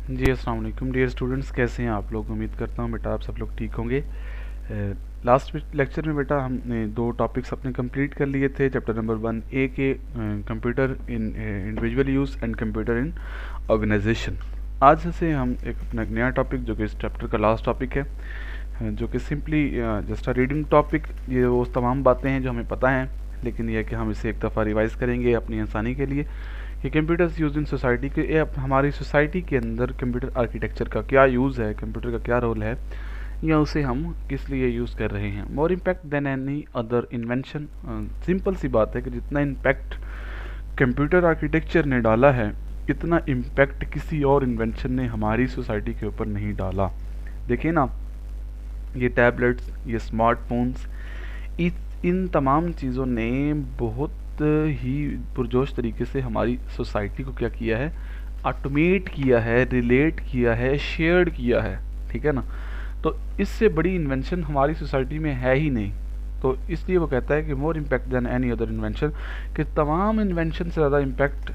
जी अस्सलाम वालेकुम dear students, कैसे हैं आप लोग। उम्मीद करता हूँ बेटा आप सब लोग ठीक होंगे। लास्ट लेक्चर में बेटा हमने दो टॉपिक्स अपने कंप्लीट कर लिए थे। चैप्टर नंबर 1A के computer in individual use and computer in organisation. आज से हम एक अपना नया टॉपिक जो कि इस चैप्टर का लास्ट टॉपिक है, जो कि simply just a reading topic. ये वो तमाम बातें हैं जो हमें पता हैं, लेकिन यह कि हम इसे एक दफ़ा रिवाइज़ करेंगे अपनी आसानी के लिए कि कंप्यूटर्स यूज इन सोसाइटी के हमारी सोसाइटी के अंदर कंप्यूटर आर्किटेक्चर का क्या यूज़ है, कंप्यूटर का क्या रोल है, या उसे हम किस लिए यूज़ कर रहे हैं। More impact than any other invention. Simple सी बात है कि जितना इम्पैक्ट कंप्यूटर आर्किटेक्चर ने डाला है, इतना इम्पैक्ट किसी और इन्वेंशन ने हमारी सोसाइटी के ऊपर नहीं डाला। देखिए ना, ये टैबलेट्स, ये स्मार्टफोन्स, इन तमाम चीज़ों ने बहुत ही पुरजोश तरीके से हमारी सोसाइटी को क्या किया है, ऑटोमेट किया है, रिलेट किया है, शेयर्ड किया है। ठीक है ना। तो इससे बड़ी इन्वेंशन हमारी सोसाइटी में है ही नहीं। तो इसलिए वो कहता है कि more impact than any other invention, कि तमाम इन्वेंशन से ज़्यादा इम्पैक्ट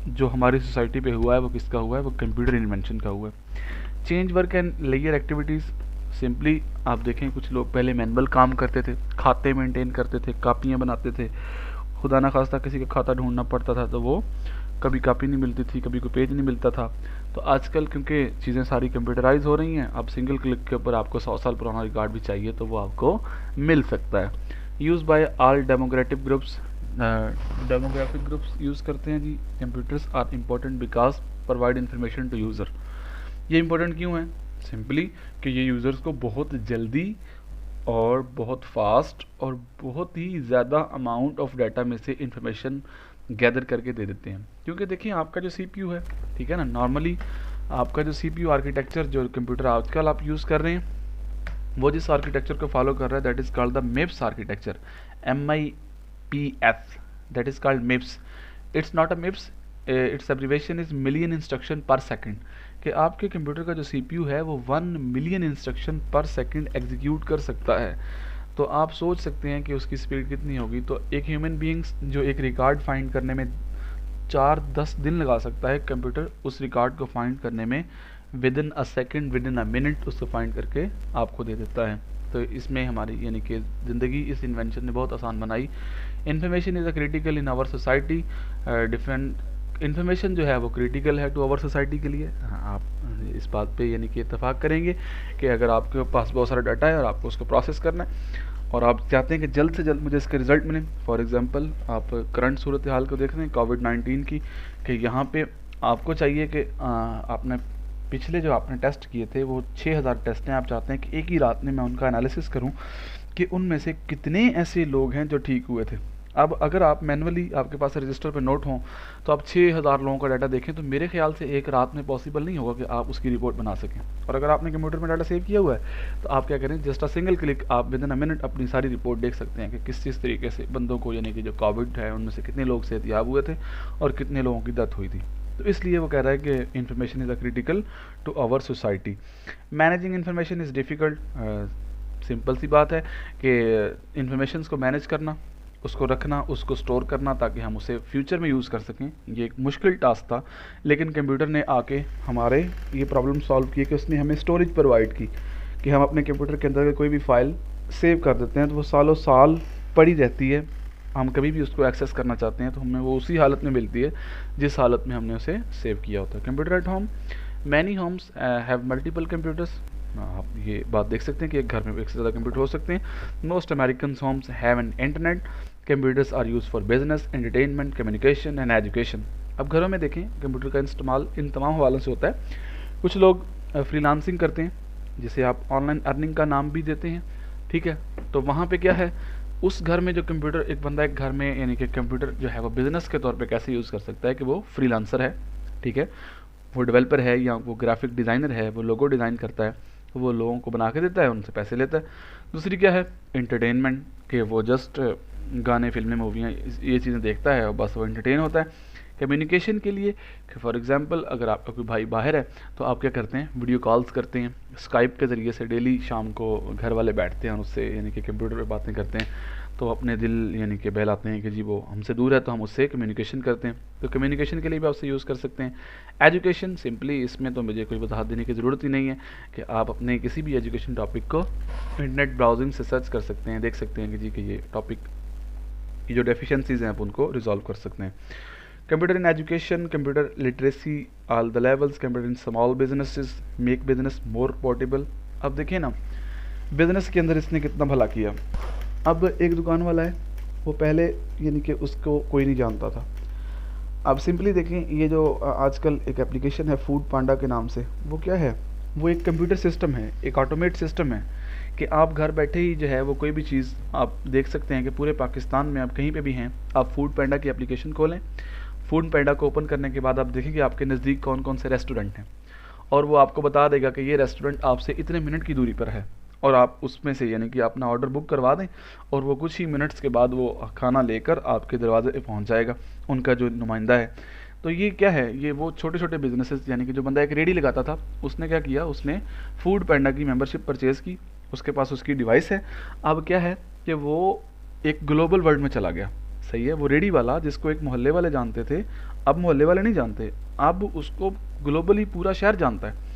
जो हमारी सोसाइटी पे हुआ है वो किसका हुआ है, वो कंप्यूटर इन्वेंशन का हुआ है। Change work and layer activities. Simply आप देखें, कुछ लोग पहले मैनुअल काम करते थे, खाते मेंटेन करते थे, कापियाँ बनाते थे। खुदा ना खास्ता किसी का खाता ढूंढना पड़ता था तो वो कभी कापी नहीं मिलती थी, कभी कोई पेज नहीं मिलता था। तो आजकल क्योंकि चीज़ें सारी कंप्यूटराइज हो रही हैं, अब सिंगल क्लिक के ऊपर आपको 100 साल पुराना रिकॉर्ड भी चाहिए तो वो आपको मिल सकता है। Use by all democratic groups. Demographic groups use करते हैं जी। Computers are important because provide information to user. ये इम्पोर्टेंट क्यों है? सिंपली कि ये यूज़र्स को बहुत जल्दी और बहुत फास्ट और बहुत ही ज़्यादा अमाउंट ऑफ डाटा में से इंफॉर्मेशन गैदर करके दे देते हैं। क्योंकि देखिए, आपका जो सीपीयू है, ठीक है ना, नॉर्मली आपका जो सीपीयू आर्किटेक्चर जो कंप्यूटर आजकल आप यूज़ कर रहे हैं, वो जिस आर्किटेक्चर को फॉलो कर रहा है, that is called the मिप्स architecture. MIPS, that is called मिप्स। It's not a मिप्स, it's abbreviation is million instruction पर सेकेंड। कि आपके कंप्यूटर का जो सीपीयू है वो 1 मिलियन इंस्ट्रक्शन पर सेकेंड एग्जीक्यूट कर सकता है। तो आप सोच सकते हैं कि उसकी स्पीड कितनी होगी। तो एक ह्यूमन बीइंग्स जो एक रिकॉर्ड फाइंड करने में 4-10 दिन लगा सकता है, कंप्यूटर उस रिकॉर्ड को फाइंड करने में with in a second, with in a minute उसको फाइंड करके आपको दे देता है। तो इसमें हमारी यानी कि ज़िंदगी इस इन्वेंशन ने बहुत आसान बनाई। Information is a critical in our society. Different information जो है वो क्रिटिकल है टू आवर सोसाइटी के लिए। आप इस बात पे यानी कि इत्तेफाक करेंगे कि अगर आपके पास बहुत सारा डाटा है और आपको उसको प्रोसेस करना है और आप चाहते हैं कि जल्द से जल्द मुझे इसके रिज़ल्ट मिलें। फॉर एग्जांपल, आप करंट सूरत हाल को देख रहे हैं कोविड-19 की, कि यहाँ पे आपको चाहिए कि आपने पिछले जो आपने टेस्ट किए थे वो 6000 टेस्ट हैं। आप चाहते हैं कि एक ही रात में मैं उनका एनालिसिस करूँ कि उनमें से कितने ऐसे लोग हैं जो ठीक हुए थे। अब अगर आप मैनुअली आपके पास रजिस्टर पर नोट हों तो आप 6000 लोगों का डाटा देखें तो मेरे ख्याल से एक रात में पॉसिबल नहीं होगा कि आप उसकी रिपोर्ट बना सकें। और अगर आपने कंप्यूटर में डाटा सेव किया हुआ है तो आप क्या करें, जस्ट अ सिंगल क्लिक आप विद इन अ मिनट अपनी सारी रिपोर्ट देख सकते हैं कि किस तरीके से बंदों को, यानी कि जो कोविड है उनमें से कितने लोग सेहतयाब हुए थे और कितने लोगों की डेथ हुई थी। तो इसलिए वो कह रहा है कि information is a critical to our society. Managing information is difficult. Simple सी बात है कि इन्फॉर्मेशन को मैनेज करना, उसको रखना, उसको स्टोर करना ताकि हम उसे फ्यूचर में यूज़ कर सकें, ये एक मुश्किल टास्क था। लेकिन कंप्यूटर ने आके हमारे ये प्रॉब्लम सॉल्व की कि उसने हमें स्टोरेज प्रोवाइड की कि हम अपने कंप्यूटर के अंदर कोई भी फाइल सेव कर देते हैं तो वो सालों साल पड़ी रहती है। हम कभी भी उसको एक्सेस करना चाहते हैं तो हमें वो उसी हालत में मिलती है जिस हालत में हमने उसे सेव किया होता है। Computer at home. Many homes have multiple computers. आप ये बात देख सकते हैं कि एक घर में एक से ज़्यादा कंप्यूटर हो सकते हैं। Most American homes have an internet. Computers are use for business, entertainment, communication and education. अब घरों में देखें, कंप्यूटर का इस्तेमाल इन तमाम हवालों से होता है। कुछ लोग फ्रीलांसिंग करते हैं, जिसे आप ऑनलाइन अर्निंग का नाम भी देते हैं। ठीक है, तो वहाँ पे क्या है, उस घर में जो कंप्यूटर, एक बंदा एक घर में यानी कि कंप्यूटर जो है वो बिज़नेस के तौर पे कैसे यूज़ कर सकता है कि वो फ्रीलांसर है, ठीक है, वो डेवलपर है या वो ग्राफिक डिज़ाइनर है, वो लोगो डिज़ाइन करता है, तो वो लोगों को बना के देता है, उनसे पैसे लेता है। दूसरी क्या है, एंटरटेनमेंट, कि वो जस्ट गाने, फिल्में, मूवियाँ ये चीज़ें देखता है और बस वो एंटरटेन होता है। कम्युनिकेशन के लिए, कि फॉर एग्जांपल अगर आपका कोई भाई बाहर है तो आप क्या करते हैं, वीडियो कॉल्स करते हैं, स्काइप के ज़रिए से डेली शाम को घर वाले बैठते हैं और उससे यानी कि कंप्यूटर पे बातें करते हैं। तो अपने दिल यानी कि बहलाते हैं कि जी वो हमसे दूर है तो हम उससे कम्युनिकेशन करते हैं, तो कम्युनिकेशन के लिए भी आप उसे यूज़ कर सकते हैं। एजुकेशन, सिंपली इसमें तो मुझे कोई वजाहत देने की ज़रूरत ही नहीं है कि आप अपने किसी भी एजुकेशन टॉपिक को इंटरनेट ब्राउजिंग से सर्च कर सकते हैं, देख सकते हैं कि जी कि ये टॉपिक की जो डेफिशिएंसीज़ हैं आप उनको रिजॉल्व कर सकते हैं। Computer in education, computer literacy all the levels, computer in small businesses make business more portable. अब देखिए ना, बिजनेस के अंदर इसने कितना भला किया। अब एक दुकान वाला है, वो पहले यानी कि उसको कोई नहीं जानता था। अब सिंपली देखें, ये जो आजकल एक एप्लीकेशन है फूड पांडा के नाम से, वो क्या है, वो एक कंप्यूटर सिस्टम है, एक ऑटोमेट सिस्टम है कि आप घर बैठे ही जो है वो कोई भी चीज़ आप देख सकते हैं कि पूरे पाकिस्तान में आप कहीं पे भी हैं, आप फूड पांडा की एप्लीकेशन खोलें, फूड पांडा को ओपन करने के बाद आप देखें कि आपके नज़दीक कौन कौन से रेस्टोरेंट हैं, और वो आपको बता देगा कि ये रेस्टोरेंट आपसे इतने मिनट की दूरी पर है, और आप उसमें से यानी कि अपना ऑर्डर बुक करवा दें और वो कुछ ही मिनट्स के बाद वो खाना लेकर आपके दरवाजे पे पहुंच जाएगा, उनका जो नुमाइंदा है। तो ये क्या है, ये वो छोटे छोटे बिजनेसेस, यानी कि जो बंदा एक रेडी लगाता था, उसने क्या किया, उसने फूड पांडा की मेंबरशिप परचेज़ की, उसके पास उसकी डिवाइस है। अब क्या है कि वो एक ग्लोबल वर्ल्ड में चला गया, सही है। वो रेडी वाला जिसको एक मोहल्ले वाले जानते थे, अब मोहल्ले वाले नहीं जानते, अब उसको ग्लोबली पूरा शहर जानता है।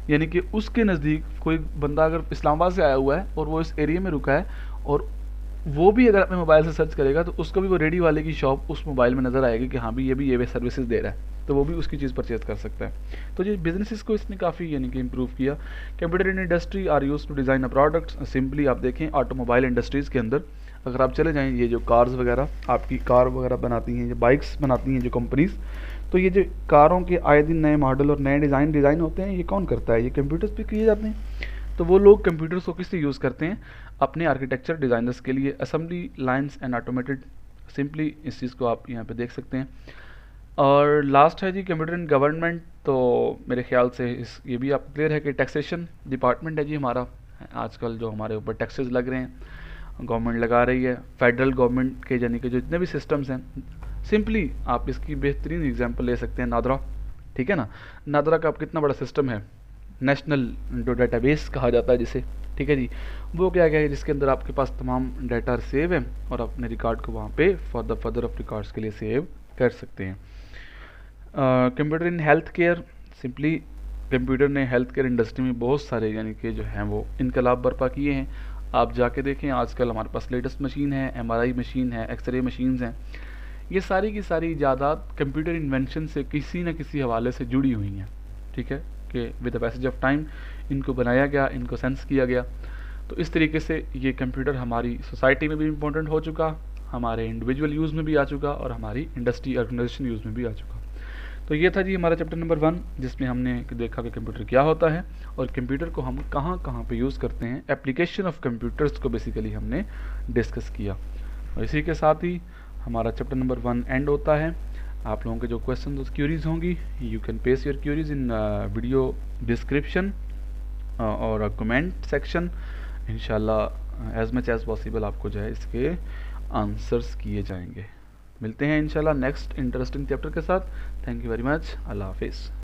यानी कि उसके नज़दीक कोई बंदा अगर इस्लामाबाद से आया हुआ है और वो इस एरिया में रुका है, और वो भी अगर अपने मोबाइल से सर्च करेगा तो उसको भी वो रेडी वाले की शॉप उस मोबाइल में नज़र आएगी कि हाँ भी ये सर्विसेज दे रहा है, तो वो भी उसकी चीज़ परचेज कर सकता है। तो ये बिजनेसेस को इसने काफ़ी यानी कि इम्प्रूव किया। Computer in industry are use to design a products, simply आप देखें ऑटोमोबाइल इंडस्ट्रीज़ के अंदर अगर आप चले जाएँ, ये जो कार्स वगैरह आपकी कार वगैरह बनाती हैं, जो बाइक्स बनाती हैं जो कंपनीज़, तो ये जो कारों के आए दिन नए मॉडल और नए डिज़ाइन होते हैं, ये कौन करता है, ये कंप्यूटर्स पे किए जाते हैं। तो वो लोग कंप्यूटर्स को किस लिए यूज़ करते हैं, अपने आर्किटेक्चर डिज़ाइनर्स के लिए, assembly lines and automated, simply इस चीज़ को आप यहाँ पे देख सकते हैं। और लास्ट है जी कंप्यूटर इन गवर्नमेंट, तो मेरे ख्याल से ये भी आपको क्लियर है कि टैक्सेशन डिपार्टमेंट है जी हमारा। आजकल जो हमारे ऊपर टैक्सेस लग रहे हैं, गवर्नमेंट लगा रही है, फेडरल गवर्नमेंट के यानी कि जो जितने भी सिस्टम्स हैं, सिंपली आप इसकी बेहतरीन एग्जांपल ले सकते हैं नादरा, ठीक है ना। नादरा का आप कितना बड़ा सिस्टम है, नेशनल जो डेटाबेस कहा जाता है जिसे, ठीक है जी। वो क्या है जिसके अंदर आपके पास तमाम डाटा सेव है और अपने रिकॉर्ड को वहाँ पे for the further of records के लिए सेव कर सकते हैं। Computer in health care, simply computer ने हेल्थ केयर इंडस्ट्री में बहुत सारे यानी कि जो हैं वो इनकलाब बर्पा किए हैं। आप जाके देखें, आजकल हमारे पास लेटेस्ट मशीन है, MRI मशीन है, एक्सरे मशीन्स हैं, ये सारी की सारी इजादात कंप्यूटर इन्वेंशन से किसी न किसी हवाले से जुड़ी हुई हैं, ठीक है, कि with the passage of time इनको बनाया गया, इनको सेंस किया गया। तो इस तरीके से ये कंप्यूटर हमारी सोसाइटी में भी इम्पोर्टेंट हो चुका, हमारे इंडिविजुअल यूज़ में भी आ चुका और हमारी इंडस्ट्री ऑर्गेनाइजेशन यूज़ में भी आ चुका। तो ये था जी हमारा चैप्टर नंबर 1, जिसमें हमने देखा कि कंप्यूटर क्या होता है और कंप्यूटर को हम कहाँ कहाँ पे यूज़ करते हैं, एप्लीकेशन ऑफ कंप्यूटर्स को बेसिकली हमने डिस्कस किया। और इसी के साथ ही हमारा चैप्टर नंबर 1 एंड होता है। आप लोगों के जो क्वेश्चन और क्यूरीज होंगी, you can paste your queries in video description और कमेंट सेक्शन। इंशाल्लाह एज मच एज पॉसिबल आपको जो है इसके आंसर्स किए जाएंगे। मिलते हैं इंशाल्लाह नेक्स्ट इंटरेस्टिंग चैप्टर के साथ। Thank you very much. अल्लाह हाफिज़।